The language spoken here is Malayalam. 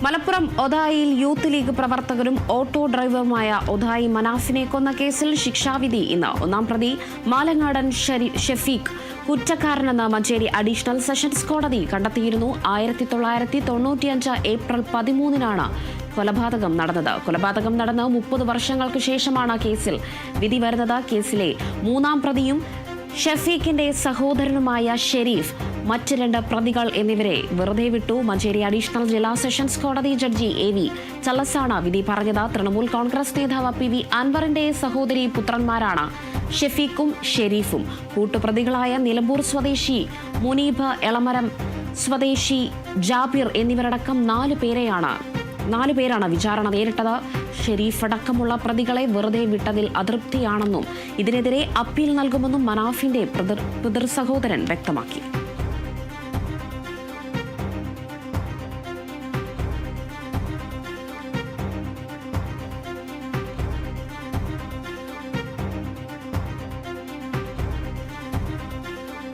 മലപ്പുറം ഒതായിയിൽ യൂത്ത് ലീഗ് പ്രവർത്തകരും ഓട്ടോ ഡ്രൈവറുമായ ഒതായി മനാഫിനെ കൊന്ന കേസിൽ ശിക്ഷാവിധി ഇന്ന്. ഒന്നാം പ്രതി മാലങ്ങാടൻ ഷെഫീഖ് കുറ്റക്കാരനെന്ന് മഞ്ചേരി അഡീഷണൽ സെഷൻസ് കോടതി കണ്ടെത്തിയിരുന്നു. 1995 ഏപ്രിൽ 13-നാണ് കൊലപാതകം നടന്നത്. കൊലപാതകം നടന്ന് 30 വർഷങ്ങൾക്ക് ശേഷമാണ് കേസിൽ വിധി വരുന്നത്. കേസിലെ മൂന്നാം പ്രതിയും ഷെഫീഖിന്റെ സഹോദരനുമായ ഷെരീഫ്, മറ്റ് 2 പ്രതികൾ എന്നിവരെ വെറുതെ വിട്ടു. മഞ്ചേരി അഡീഷണൽ ജില്ലാ സെഷൻസ് കോടതി ജഡ്ജി AV ചല്ലസാണ് വിധി പറഞ്ഞത്. തൃണമൂൽ കോൺഗ്രസ് നേതാവ് PV അൻവറിന്റെ സഹോദരി പുത്രന്മാരാണ് ഷെഫീഖും ഷെരീഫും. കൂട്ടുപ്രതികളായ നിലമ്പൂർ സ്വദേശി മുനീബ്, എളമരം സ്വദേശി ജാബിർ എന്നിവരടക്കം 4 പേരാണ് വിചാരണ നേരിട്ടത്. ഷെരീഫ് അടക്കമുള്ള പ്രതികളെ വെറുതെ വിട്ടതിൽ അതൃപ്തിയാണെന്നും ഇതിനെതിരെ അപ്പീൽ നൽകുമെന്നും മനാഫിന്റെ പിതൃ സഹോദരൻ വ്യക്തമാക്കി.